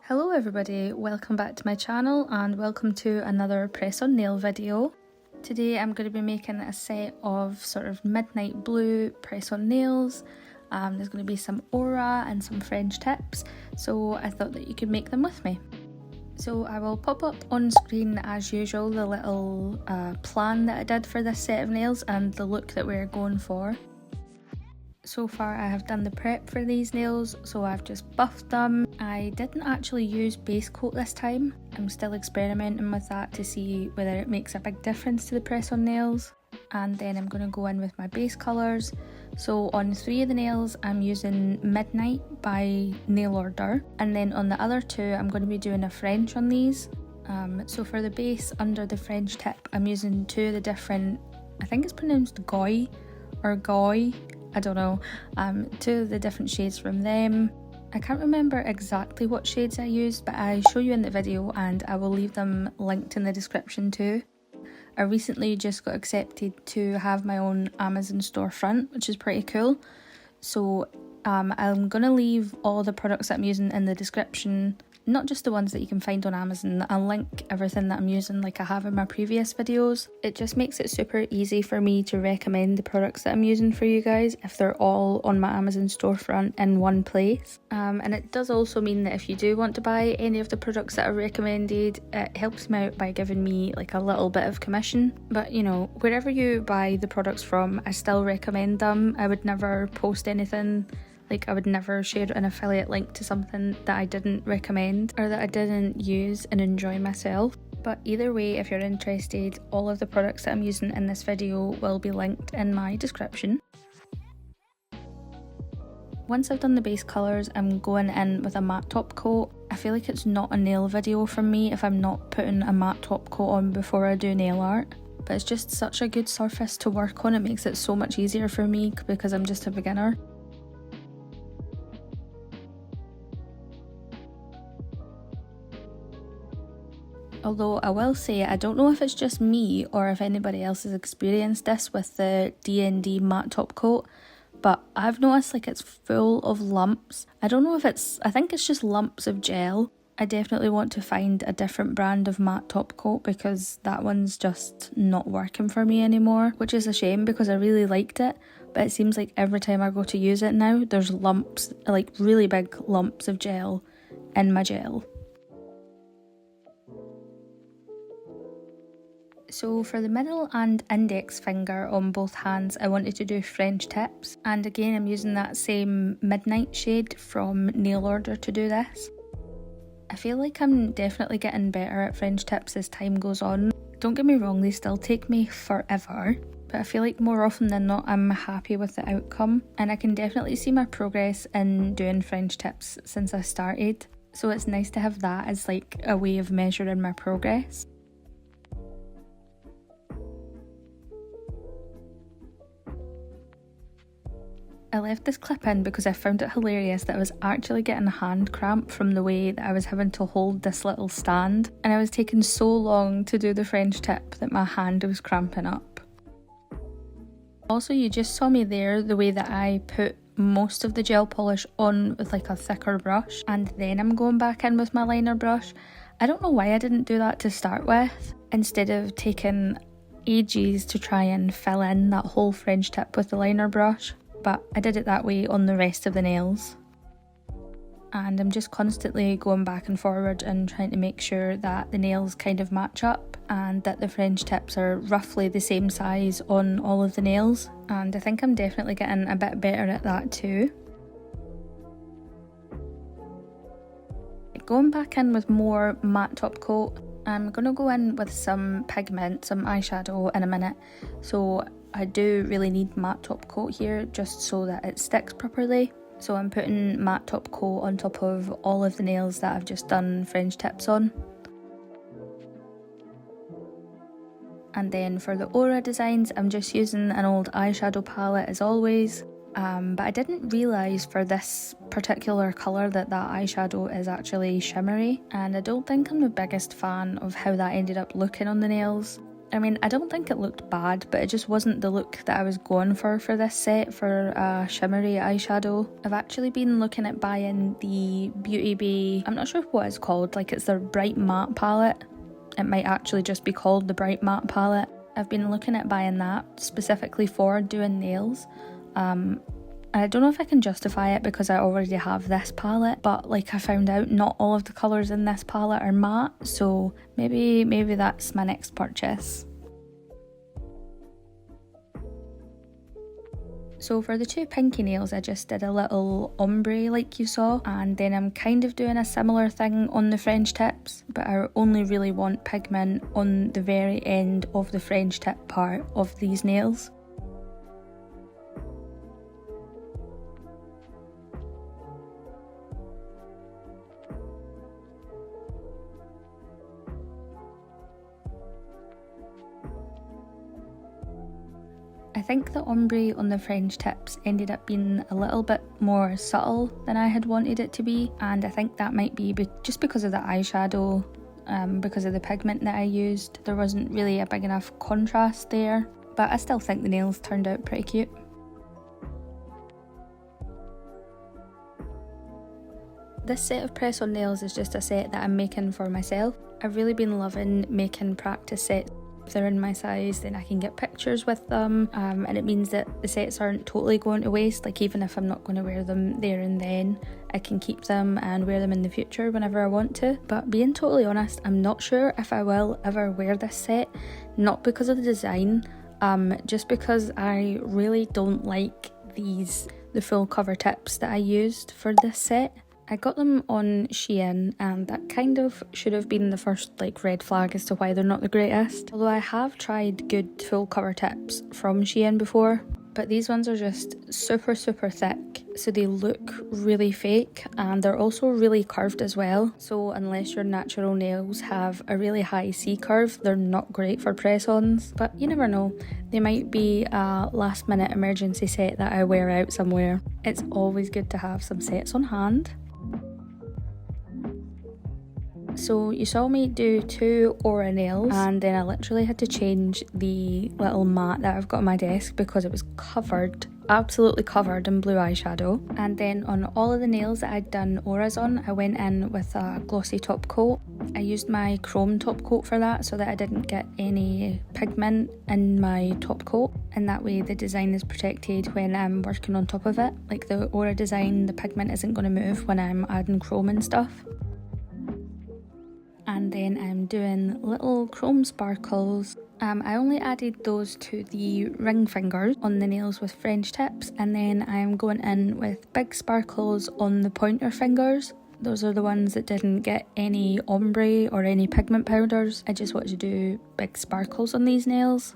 Hello everybody, welcome back to my channel and welcome to another press on nail video. Today I'm going to be making a set of sort of midnight blue press on nails. There's going to be some aura and some French tips, so I thought that you could make them with me. So I will pop up on screen as usual the little plan that I did for this set of nails and the look that we're going for. So far I have done the prep for these nails, so I've just buffed them. I didn't actually use base coat this time. I'm still experimenting with that to see whether it makes a big difference to the press on nails. And then I'm going to go in with my base colours. So on 3 of the nails I'm using Midnight by Nail Order, and then on the other 2 I'm going to be doing a French on these. So for the base under the French tip I'm using 2 of the different, I think it's pronounced Goy or Goy, I don't know, 2 of the different shades from them. I can't remember exactly what shades I used, but I show you in the video and I will leave them linked in the description too. I recently just got accepted to have my own Amazon storefront, which is pretty cool. So I'm going to leave all the products that I'm using in the description, not just the ones that you can find on Amazon. I'll link everything that I'm using like I have in my previous videos. It just makes it super easy for me to recommend the products that I'm using for you guys if they're all on my Amazon storefront in one place. And it does also mean that if you do want to buy any of the products that are recommended, it helps me out by giving me like a little bit of commission. But you know, wherever you buy the products from, I still recommend them. I would never post anything, like I would never share an affiliate link to something that I didn't recommend or that I didn't use and enjoy myself. But either way, if you're interested, all of the products that I'm using in this video will be linked in my description. Once I've done the base colours, I'm going in with a matte top coat. I feel like it's not a nail video from me if I'm not putting a matte top coat on before I do nail art. But it's just such a good surface to work on, it makes it so much easier for me because I'm just a beginner. Although I will say, I don't know if it's just me or if anybody else has experienced this with the D&D matte top coat, but I've noticed like it's full of lumps. I don't know if I think it's just lumps of gel. I definitely want to find a different brand of matte top coat because that one's just not working for me anymore, which is a shame because I really liked it, but it seems like every time I go to use it now, there's lumps, like really big lumps of gel in my gel. So for the middle and index finger on both hands, I wanted to do French tips, and again I'm using that same Midnight shade from Nail Order to do this. I feel like I'm definitely getting better at French tips as time goes on. Don't get me wrong, they still take me forever, but I feel like more often than not I'm happy with the outcome, and I can definitely see my progress in doing French tips since I started, so it's nice to have that as like a way of measuring my progress. I left this clip in because I found it hilarious that I was actually getting a hand cramp from the way that I was having to hold this little stand, and I was taking so long to do the French tip that my hand was cramping up. Also, you just saw me there, the way that I put most of the gel polish on with like a thicker brush, and then I'm going back in with my liner brush. I don't know why I didn't do that to start with, instead of taking ages to try and fill in that whole French tip with the liner brush. But I did it that way on the rest of the nails. And I'm just constantly going back and forward and trying to make sure that the nails kind of match up and that the French tips are roughly the same size on all of the nails. And I think I'm definitely getting a bit better at that too. Going back in with more matte top coat, I'm going to go in with some pigment, some eyeshadow in a minute. So I do really need matte top coat here just so that it sticks properly. So I'm putting matte top coat on top of all of the nails that I've just done French tips on. And then for the aura designs, I'm just using an old eyeshadow palette as always. But I didn't realise for this particular colour that eyeshadow is actually shimmery, and I don't think I'm the biggest fan of how that ended up looking on the nails. I mean, I don't think it looked bad, but it just wasn't the look that I was going for this set for a shimmery eyeshadow. I've actually been looking at buying the Beauty Bay, I'm not sure what it's called, like it's their Bright Matte palette. It might actually just be called the Bright Matte palette. I've been looking at buying that specifically for doing nails. I don't know if I can justify it because I already have this palette, but like I found out not all of the colours in this palette are matte, so maybe that's my next purchase. So for the two pinky nails I just did a little ombre like you saw, and then I'm kind of doing a similar thing on the French tips, but I only really want pigment on the very end of the French tip part of these nails. I think the ombre on the French tips ended up being a little bit more subtle than I had wanted it to be, and I think that might be just because of the eyeshadow, because of the pigment that I used. There wasn't really a big enough contrast there, but I still think the nails turned out pretty cute. This set of press-on nails is just a set that I'm making for myself. I've really been loving making practice sets. If they're in my size, then I can get pictures with them, and it means that the sets aren't totally going to waste. Like even if I'm not going to wear them there and then, I can keep them and wear them in the future whenever I want to. But being totally honest, I'm not sure if I will ever wear this set, not because of the design, just because I really don't like the full cover tips that I used for this set. I got them on Shein, and that kind of should have been the first like red flag as to why they're not the greatest. Although I have tried good full cover tips from Shein before, but these ones are just super thick, so they look really fake, and they're also really curved as well. So unless your natural nails have a really high C curve, they're not great for press-ons. But you never know, they might be a last minute emergency set that I wear out somewhere. It's always good to have some sets on hand. So you saw me do 2 aura nails, and then I literally had to change the little mat that I've got on my desk because it was covered, absolutely covered in blue eyeshadow. And then on all of the nails that I'd done auras on, I went in with a glossy top coat. I used my chrome top coat for that so that I didn't get any pigment in my top coat, and that way the design is protected when I'm working on top of it. Like the aura design, the pigment isn't going to move when I'm adding chrome and stuff. And then I'm doing little chrome sparkles. I only added those to the ring fingers on the nails with French tips, and then I'm going in with big sparkles on the pointer fingers. Those are the ones that didn't get any ombre or any pigment powders. I just wanted to do big sparkles on these nails.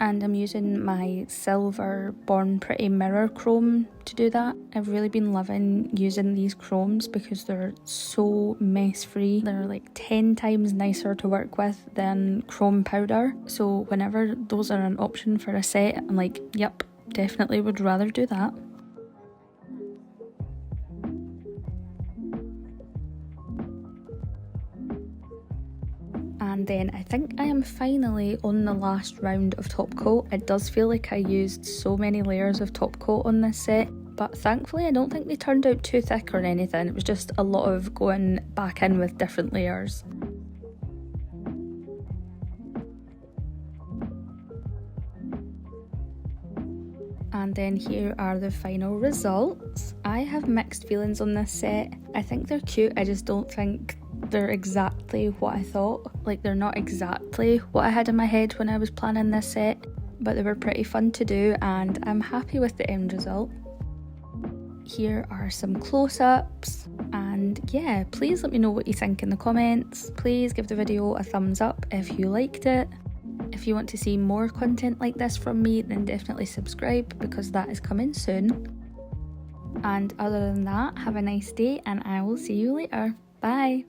And I'm using my silver Born Pretty mirror chrome to do that. I've really been loving using these chromes because they're so mess free. They're like 10 times nicer to work with than chrome powder. So whenever those are an option for a set, I'm like, yep, definitely would rather do that. And then I think I am finally on the last round of top coat. It does feel like I used so many layers of top coat on this set, but thankfully I don't think they turned out too thick or anything. It was just a lot of going back in with different layers. And then here are the final results. I have mixed feelings on this set. I think they're cute, I just don't think they're exactly what I thought. Like they're not exactly what I had in my head when I was planning this set, but they were pretty fun to do and I'm happy with the end result. Here are some close-ups, and yeah, please let me know what you think in the comments. Please give the video a thumbs up if you liked it. If you want to see more content like this from me, then definitely subscribe because that is coming soon. And other than that, have a nice day and I will see you later. Bye!